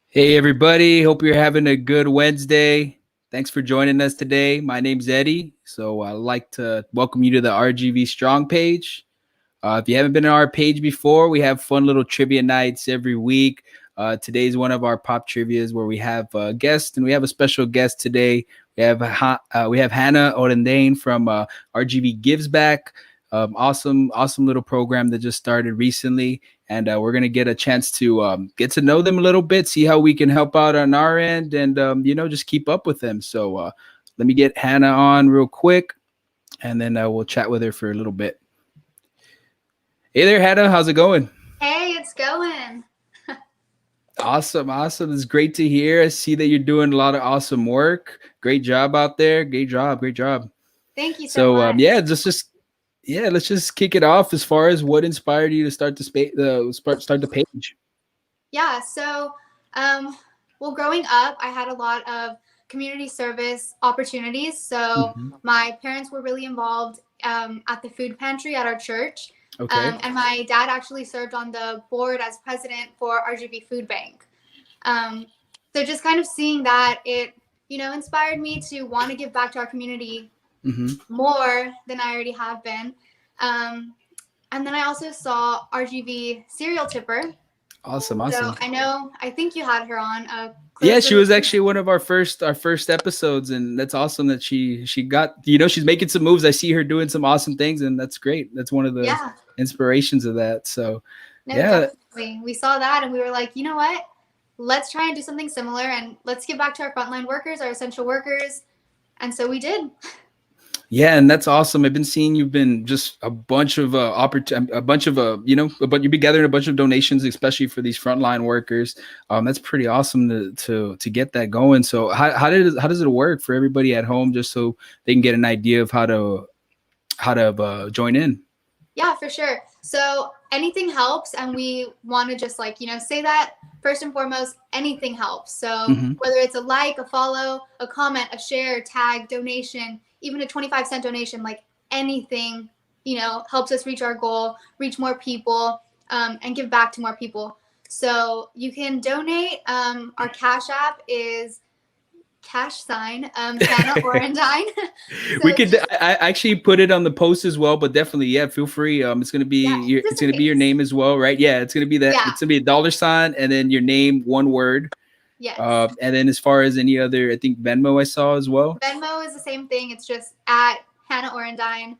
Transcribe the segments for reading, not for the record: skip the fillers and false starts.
Hey, everybody. Hope you're having a good Wednesday. Thanks for joining us today. My name's Eddie. So I'd like to welcome you to the RGV Strong page. If you haven't been on our page before, we have fun little trivia nights every week. Today's one of our pop trivias where we have a guest, and we have a special guest today. We have Hannah Orendain from RGV Gives Back. Awesome little program that just started recently, and we're gonna get a chance to get to know them a little bit, see how we can help out on our end, and just keep up with them. So let me get Hannah on real quick, and then we'll chat with her for a little bit. Hey there, Hannah. How's it going? Hey, it's going. Awesome. It's great to hear. I see that you're doing a lot of awesome work. Great job out there. Great job. Thank you so much. Let's just kick it off as far as what inspired you to start the page. Yeah, so well, growing up, I had a lot of community service opportunities. So my parents were really involved at the food pantry at our church. Okay. And my dad actually served on the board as president for RGV Food Bank. So just kind of seeing that, it inspired me to want to give back to our community more than I already have been. And then I also saw RGV Serial Tipper. Awesome. So I think you had her on. Yeah, she was actually one of our first episodes, and that's awesome that she got, she's making some moves. I see her doing some awesome things, and that's great. That's one of the inspirations of that. So definitely. We saw that and we were like, you know what? Let's try and do something similar, and let's give back to our frontline workers, our essential workers. And so we did. Yeah, and that's awesome. I've been seeing you've been just a bunch of you've been gathering a bunch of donations, especially for these frontline workers. That's pretty awesome to get that going. So how does it work for everybody at home, just so they can get an idea of how to join in? Yeah, for sure. So anything helps, and we want to just say that first and foremost, anything helps. So whether it's a like, a follow, a comment, a share, tag, donation, even a 25-cent donation, like anything, helps us reach our goal, reach more people, and give back to more people. So you can donate. Our Cashapp is #Hannah Orendain. I actually put it on the post as well, but definitely, feel free. It's gonna be your name as well, right? Yeah, it's gonna be that. Yeah. It's gonna be a $sign and then your name, one word. Yes. And then as far as any other, I think Venmo I saw as well. Venmo is the same thing. It's just at Hannah Orendain.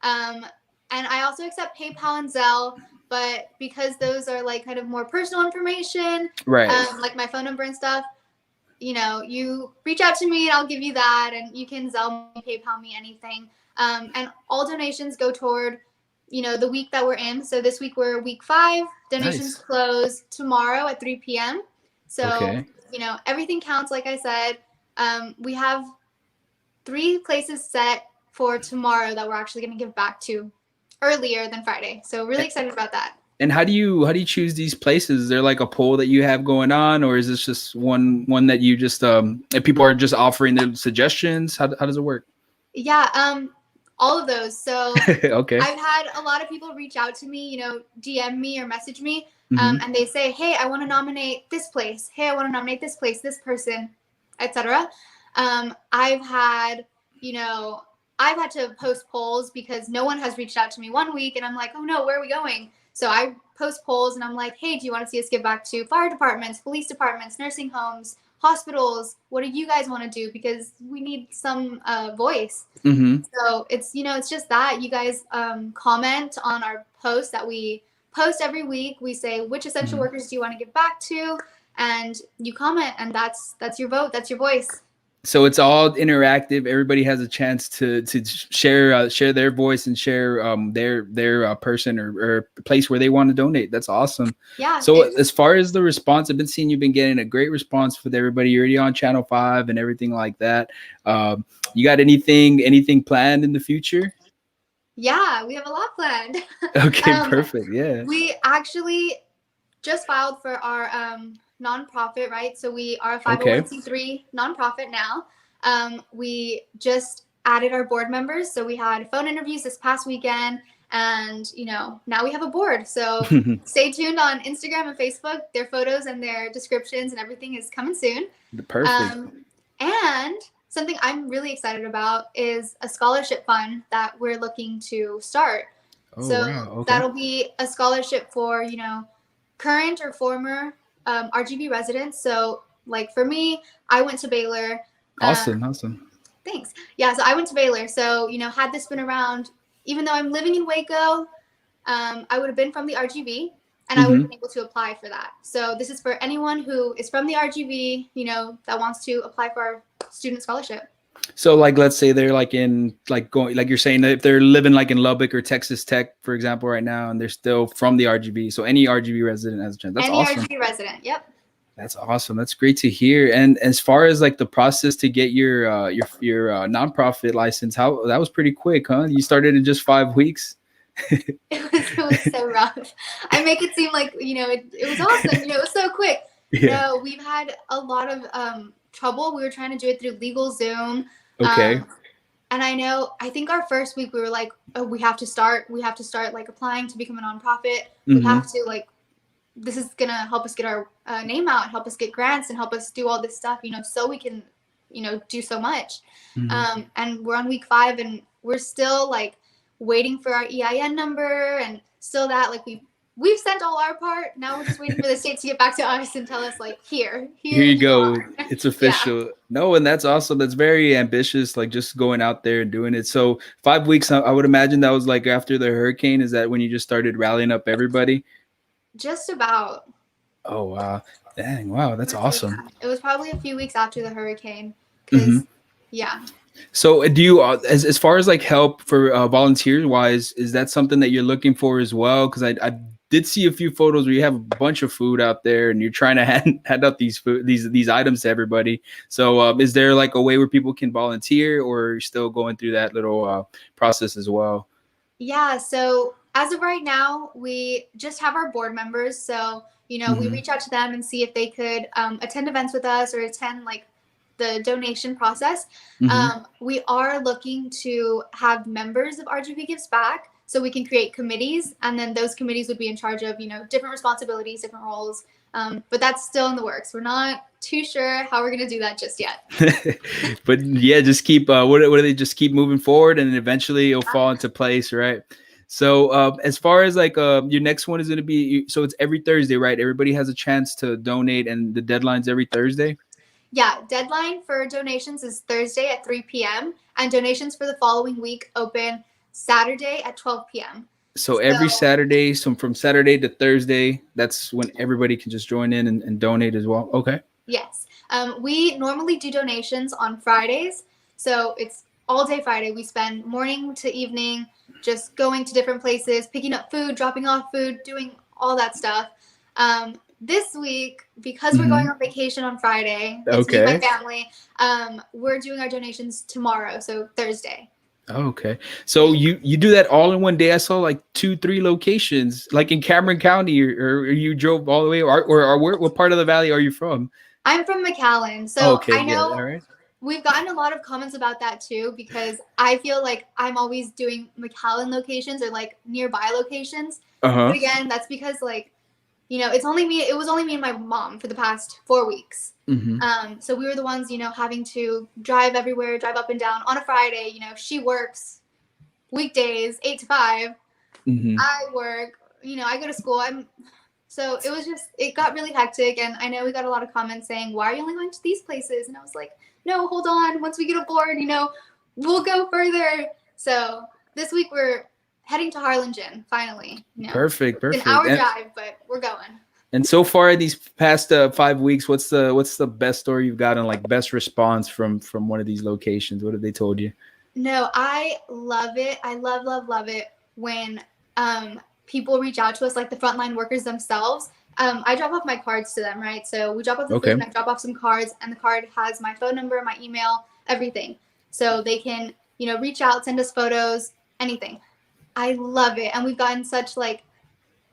And I also accept PayPal and Zelle, but because those are like kind of more personal information, right? Like my phone number and stuff, you reach out to me and I'll give you that, and you can Zelle me, PayPal me, anything. And all donations go toward, the week that we're in. So this week we're week 5. Donations close tomorrow at 3 p.m. So, everything counts. Like I said, we have 3 places set for tomorrow that we're actually going to give back to earlier than Friday. So really excited about that. And how do you choose these places? Is there like a poll that you have going on, or is this just one that you just if people are just offering their suggestions? How does it work? Yeah, all of those. So okay. I've had a lot of people reach out to me, DM me or message me, and they say, hey, I want to nominate this place. Hey, I want to nominate this place, this person, etc. I've had to post polls because no one has reached out to me one week, and I'm like, oh no, where are we going? So I post polls and I'm like, hey, do you want to see us give back to fire departments, police departments, nursing homes, hospitals? What do you guys want to do? Because we need some voice. So it's, it's just that you guys comment on our posts that we post every week. We say, which essential workers do you want to give back to? And you comment, and that's your vote. That's your voice. So it's all interactive. Everybody has a chance to share their voice and share their person or place where they want to donate. That's awesome. Yeah. So as far as the response, I've been seeing you've been getting a great response with everybody. You're already on Channel 5 and everything like that. You got anything planned in the future? Yeah, we have a lot planned. Okay, perfect. Yeah. We actually just filed for our nonprofit, right? So we are a 501c3 nonprofit now. We just added our board members. So we had phone interviews this past weekend, and now we have a board. So stay tuned on Instagram and Facebook. Their photos and their descriptions and everything is coming soon. Perfect. And something I'm really excited about is a scholarship fund that we're looking to start. Wow. Okay. That'll be a scholarship for current or former RGV residents. So like for me, I went to Baylor. Awesome. Thanks. Yeah, so I went to Baylor. So had this been around, even though I'm living in Waco, I would have been from the RGV, and I would have been able to apply for that. So this is for anyone who is from the RGV, that wants to apply for our student scholarship. So like, let's say they're like in like going, like you're saying, if they're living like in Lubbock or Texas Tech, for example, right now, and they're still from the RGV. So any RGV resident has a chance. That's awesome. Any RGV resident. Yep. That's awesome. That's great to hear. And as far as like the process to get your nonprofit license, how that was pretty quick, huh? You started in just 5 weeks. It was so rough. I make it seem like it was awesome. It was so quick. Yeah. No, we've had a lot of trouble. We were trying to do it through LegalZoom. Okay. And I think our first week we were like, oh, we have to start like applying to become a nonprofit. We have to like, this is gonna help us get our name out, help us get grants, and help us do all this stuff, so we can, do so much. And we're on week 5, and we're still like waiting for our EIN number, and still that like we've sent all our part. Now we're just waiting for the state to get back to us and tell us like, here you go. It's official. Yeah. No, and that's awesome. That's very ambitious, like just going out there and doing it. So 5 weeks, I would imagine that was like after the hurricane. Is that when you just started rallying up everybody? Just about. Oh, wow. Dang, wow, that's awesome. It was probably a few weeks after the hurricane. Yeah. So do you, as far as like help for volunteer wise, is that something that you're looking for as well? Because I did see a few photos where you have a bunch of food out there and you're trying to hand out these items to everybody. So is there like a way where people can volunteer, or you're still going through that little process as well? Yeah. So as of right now, we just have our board members. So, we reach out to them and see if they could attend events with us or attend like the donation process. We are looking to have members of RGV Gives Back, so we can create committees, and then those committees would be in charge of different responsibilities, different roles. But that's still in the works. We're not too sure how we're gonna do that just yet. But yeah, just keep what do they just keep moving forward, and eventually it'll fall into place, right? So as far as like your next one is going to be, so it's every Thursday, right? Everybody has a chance to donate, and the deadline's every Thursday? Yeah, deadline for donations is Thursday at 3 p.m. and donations for the following week open Saturday at 12 p.m. So every Saturday, so from Saturday to Thursday, that's when everybody can just join in and donate as well. Okay. Yes. We normally do donations on Fridays. So it's all day Friday. We spend morning to evening just going to different places, picking up food, dropping off food, doing all that stuff. This week, because we're going on vacation on Friday, it's me and my family, we're doing our donations tomorrow, so Thursday. Okay. So you do that all in one day? I saw like 2-3 locations, like in Cameron County, or you drove all the way, or what part of the valley are you from? I'm from McAllen, so I know all right. We've gotten a lot of comments about that too, because I feel like I'm always doing McAllen locations or like nearby locations. But again, that's because like, it's only me. It was only me and my mom for the past 4 weeks. So we were the ones, having to drive everywhere, drive up and down on a Friday. She works weekdays, 8 to 5. I work, I go to school. So it got really hectic. And I know we got a lot of comments saying, why are you only going to these places? And I was like, no, hold on. Once we get aboard, we'll go further. So this week we're heading to Harlingen, finally. Perfect. It's an hour drive, but we're going. And so far, these past 5 weeks, what's the best story you've gotten, like best response from one of these locations? What have they told you? No, I love it. I love it when people reach out to us, like the frontline workers themselves. I drop off my cards to them, right? So we drop off the food, and I drop off some cards, and the card has my phone number, my email, everything. So they can, reach out, send us photos, anything. I love it. And we've gotten such like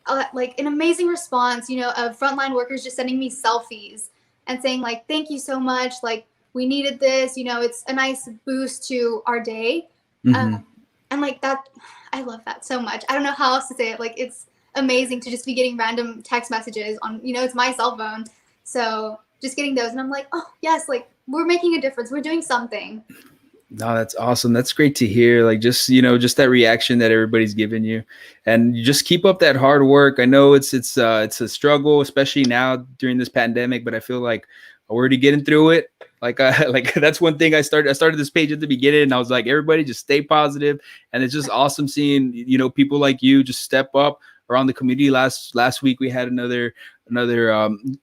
an amazing response, of frontline workers just sending me selfies and saying like, thank you so much. Like, we needed this. You know, it's a nice boost to our day. And like that, I love that so much. I don't know how else to say it. Like, it's amazing to just be getting random text messages on, you know, it's my cell phone. So just getting those, and I'm like, oh yes, like we're making a difference. We're doing something. No, that's awesome. That's great to hear. Like, just, you know, just that reaction that everybody's giving you, and you just keep up that hard work. I know it's a struggle, especially now during this pandemic, but I feel like we're already getting through it. Like, like that's one thing I started this page at the beginning, and I was like, everybody just stay positive. And it's just awesome seeing, you know, people like you just step up around the community. Last week we had another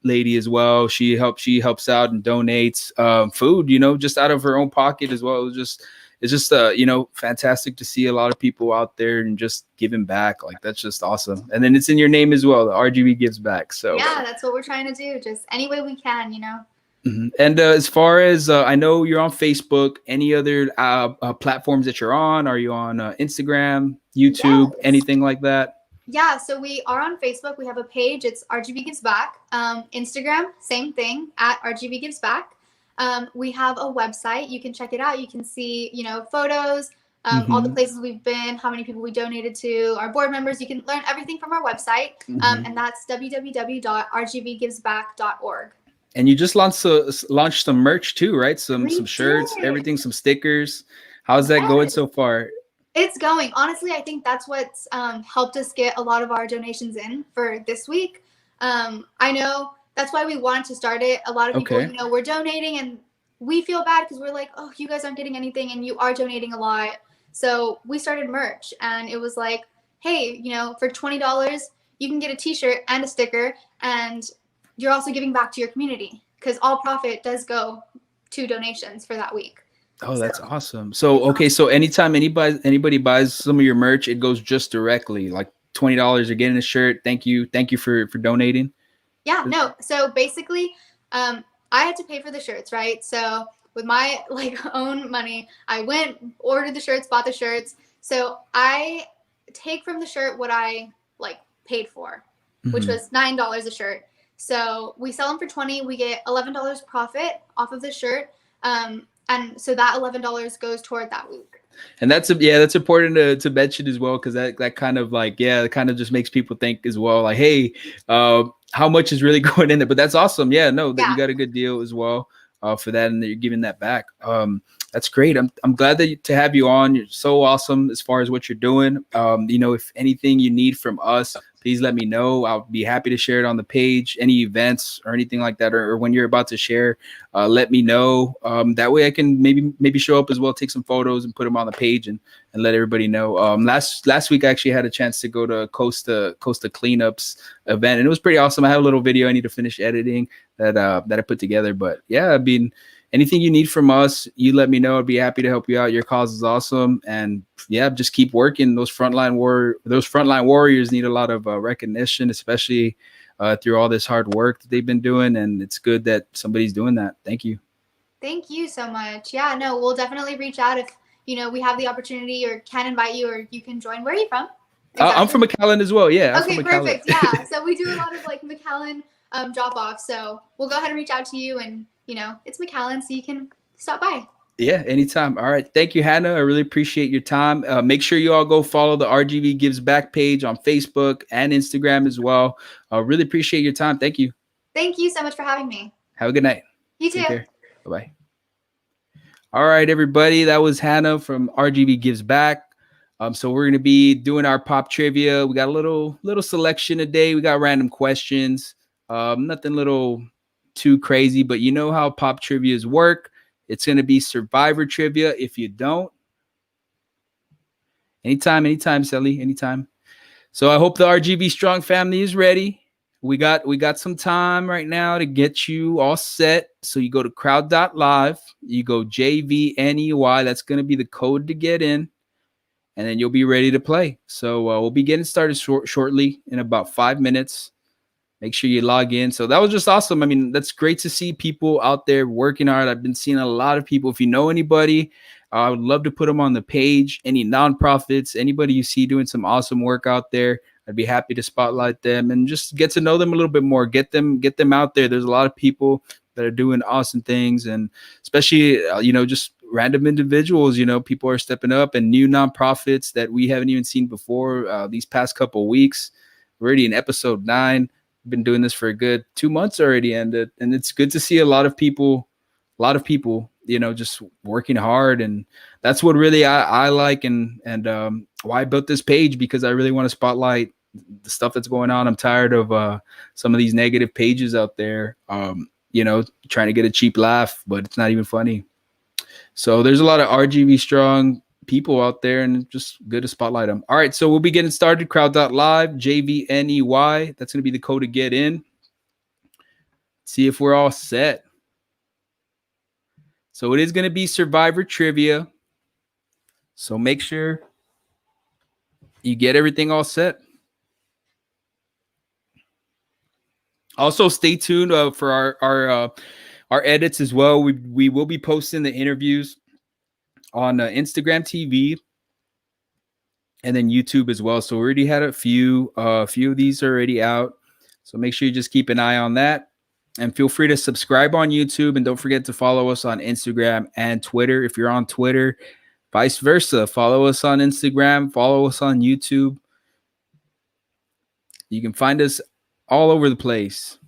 lady as well. She helps out and donates food, you know, just out of her own pocket as well. It's just you know, fantastic to see a lot of people out there and just giving back. Like, that's just awesome. And then it's in your name as well, the RGV Gives Back. So yeah, that's what we're trying to do, just any way we can, you know. And as far as I know, you're on Facebook. Any other platforms that you're on? Are you on Instagram, YouTube, anything like that? Yeah, so we are on Facebook. We have a page. It's RGV Gives Back. Instagram, same thing, at RGV Gives Back. We have a website. You can check it out. You can see, you know, photos, all the places we've been, how many people we donated to, our board members. You can learn everything from our website, and that's www.rgvgivesback.org. And you just launched some merch too, right? Some shirts, everything, some stickers. How's that going so far? It's going. Honestly, I think that's what's helped us get a lot of our donations in for this week. I know that's why we wanted to start it. A lot of people, you know, we're donating, and we feel bad because we're like, oh, you guys aren't getting anything, and you are donating a lot. So we started merch, and it was like, hey, you know, for $20, you can get a T-shirt and a sticker, and you're also giving back to your community, because all profit does go to donations for that week. Oh, that's awesome. So, okay. So anytime anybody buys some of your merch, it goes just directly, like $20, you're getting a shirt. Thank you for donating. Yeah, no. So basically, I had to pay for the shirts, right? So with my own money, I went, ordered the shirts, bought the shirts. So I take from the shirt what I paid for, which was $9 a shirt. So we sell them for $20. We get $11 profit off of the shirt. And so that $11 goes toward that week. And that's important to mention as well, because that kind of it kind of just makes people think as well, like, hey, how much is really going in there? But that's awesome. Yeah, no, that you got a good deal as well for that, and that you're giving that back. That's great. I'm glad to have you on. You're so awesome as far as what you're doing. You know, if anything you need from us, please let me know. I'll be happy to share it on the page. Any events or anything like that, or when you're about to share, let me know. That way I can maybe show up as well, take some photos and put them on the page and let everybody know. Last week I actually had a chance to go to Costa Cleanups event, and it was pretty awesome. I had a little video I need to finish editing that I put together. But yeah, I mean, anything you need from us, you let me know. I'd be happy to help you out. Your cause is awesome. And yeah, just keep working. Those frontline warriors need a lot of recognition, especially through all this hard work that they've been doing. And it's good that somebody's doing that. Thank you. Thank you so much. Yeah, no, we'll definitely reach out if, you know, we have the opportunity or can invite you, or you can join. Where are you from? Exactly. I'm from McAllen as well. Yeah. Okay, perfect. Yeah. So we do a lot of McAllen drop off. So we'll go ahead and reach out to you, and you know, it's McAllen, so you can stop by. Yeah, anytime. All right. Thank you, Hannah. I really appreciate your time. Make sure you all go follow the RGV Gives Back page on Facebook and Instagram as well. I really appreciate your time. Thank you. Thank you so much for having me. Have a good night. You too. Take care. Bye-bye. All right, everybody. That was Hannah from RGV Gives Back. So we're going to be doing our pop trivia. We got a little selection today. We got random questions. Nothing too crazy, but you know how pop trivias work. It's going to be survivor trivia. If you don't, anytime, Sally, anytime. So I hope the RGV Strong family is ready. We got some time right now to get you all set. So you go to crowd.live, you go JVNEY. That's going to be the code to get in, and then you'll be ready to play. So we'll be getting started shortly in about 5 minutes. Make sure you log in. So that was just awesome. I mean, that's great to see people out there working hard. I've been seeing a lot of people. If you know anybody, I would love to put them on the page. Any nonprofits, anybody you see doing some awesome work out there, I'd be happy to spotlight them and just get to know them a little bit more. Get them out there. There's a lot of people that are doing awesome things, and especially just random individuals. People are stepping up, and new nonprofits that we haven't even seen before these past couple of weeks. We're already in episode 9. We've been doing this for a good 2 months already, and it's good to see a lot of people, just working hard, and that's what really I like, and why I built this page, because I really want to spotlight the stuff that's going on. I'm tired of some of these negative pages out there, trying to get a cheap laugh, but it's not even funny. So there's a lot of RGV strong people out there, and it's just good to spotlight them. All right, so we'll be getting started. Crowd.live, JVNEY. That's going to be the code to get in. See if we're all set. So it is going to be Survivor Trivia. So make sure you get everything all set. Also, stay tuned for our edits as well. We will be posting the interviews on Instagram TV and then YouTube as well. So we already had a few of these already out. So make sure you just keep an eye on that. And feel free to subscribe on YouTube. And don't forget to follow us on Instagram and Twitter. If you're on Twitter, vice versa. Follow us on Instagram. Follow us on YouTube. You can find us all over the place,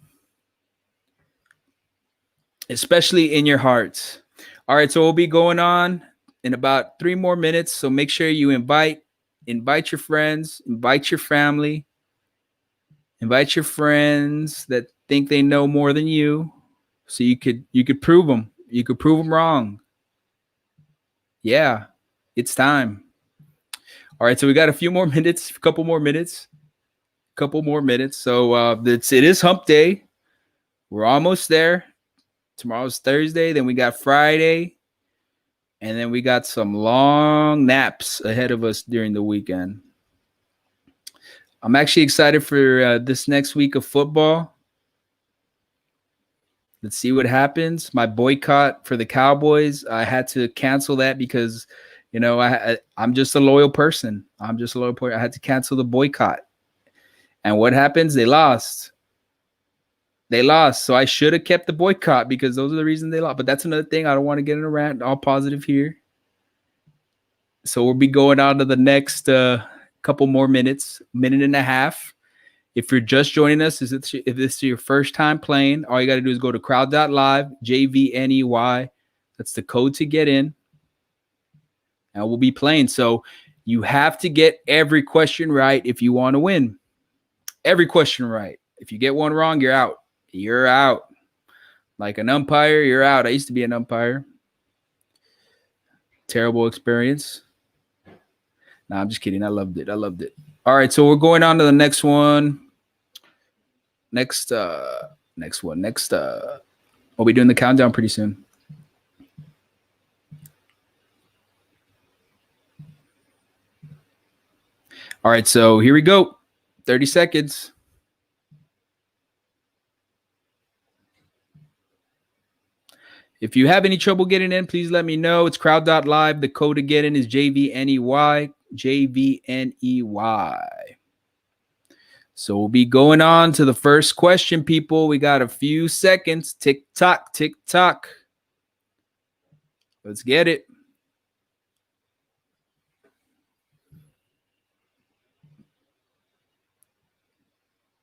especially in your hearts. All right, so we'll be going on in about 3 more minutes. So make sure you invite your friends, invite your family, invite your friends that think they know more than you, so you could prove them. You could prove them wrong. Yeah, it's time. All right, so we got a few more minutes, a couple more minutes. So it is hump day. We're almost there. Tomorrow's Thursday. Then we got Friday. And then we got some long naps ahead of us during the weekend. I'm actually excited for this next week of football. Let's see what happens. My boycott for the Cowboys, I had to cancel that because, I'm just a loyal person. I had to cancel the boycott. And what happens? They lost. So I should have kept the boycott because those are the reasons they lost. But that's another thing. I don't want to get in a rant. All positive here. So we'll be going on to the next couple more minutes, minute and a half. If you're just joining us, if this is your first time playing, all you got to do is go to crowd.live, JVNEY. That's the code to get in. And we'll be playing. So you have to get every question right if you want to win. Every question right. If you get one wrong, you're out. You're out. Like an umpire, you're out. I used to be an umpire. Terrible experience. No, I'm just kidding. I loved it. All right, so we're going on to the next one. Next one. We'll be doing the countdown pretty soon. All right, so here we go. 30 seconds. If you have any trouble getting in, please let me know. It's crowd.live. The code to get in is JVNEY. JVNEY. So we'll be going on to the first question, people. We got a few seconds. Tick tock, tick tock. Let's get it.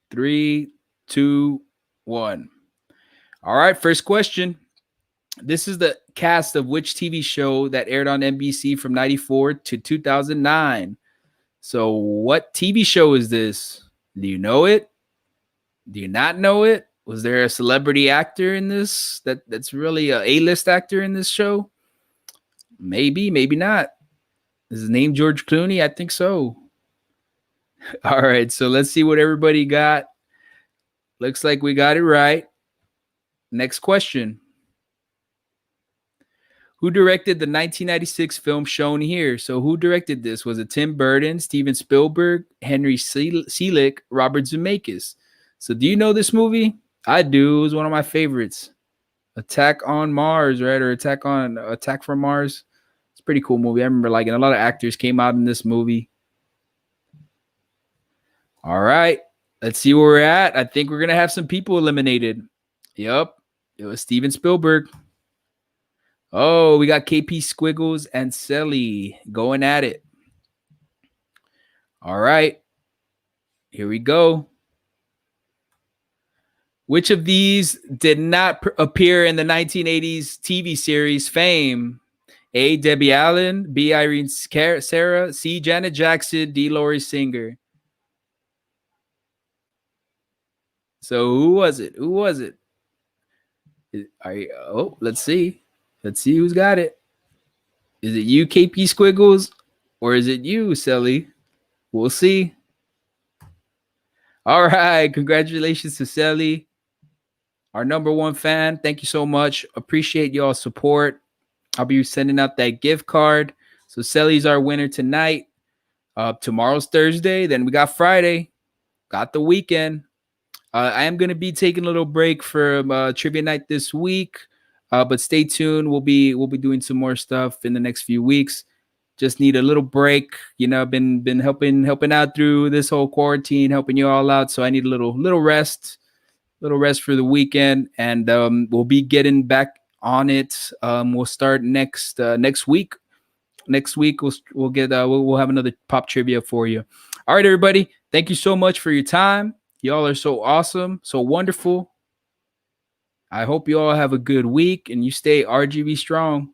Three, two, one. All right, first question. This is the cast of which TV show that aired on NBC from 94 to 2009. So what TV show is this? Do you know it? Do you not know it? Was there a celebrity actor in this that's really a A-list actor in this show? Maybe, maybe not. Is his name George Clooney? I think so. All right, so let's see what everybody got. Looks like we got it right. Next question. Who directed the 1996 film shown here? So who directed this? Was it Tim Burton, Steven Spielberg, Henry Selick, Robert Zemeckis? So do you know this movie? I do. It was one of my favorites. Attack on Mars, right? Or Attack from Mars. It's a pretty cool movie. I remember liking. A lot of actors came out in this movie. All right. Let's see where we're at. I think we're going to have some people eliminated. Yep. It was Steven Spielberg. Oh, we got KP Squiggles and Selly going at it. All right. Here we go. Which of these did not appear in the 1980s TV series Fame? A. Debbie Allen, B. Irene Sarah, C. Janet Jackson, D. Laurie Singer. So who was it? Who was it? Oh, let's see. Let's see who's got it. Is it you, KP Squiggles, or is it you, Selly? We'll see. All right. Congratulations to Selly, our #1 fan. Thank you so much. Appreciate y'all's support. I'll be sending out that gift card. So Selly's our winner tonight. Tomorrow's Thursday. Then we got Friday. Got the weekend. I am going to be taking a little break from trivia night this week, but stay tuned. We'll be doing some more stuff in the next few weeks. Just need a little break. You know, been helping out through this whole quarantine, helping you all out. So I need a little rest for the weekend, and we'll be getting back on it. We'll start next week. Next week we'll get we'll have another pop trivia for you. All right, everybody. Thank you so much for your time. Y'all are so awesome, so wonderful. I hope you all have a good week and you stay RGV strong.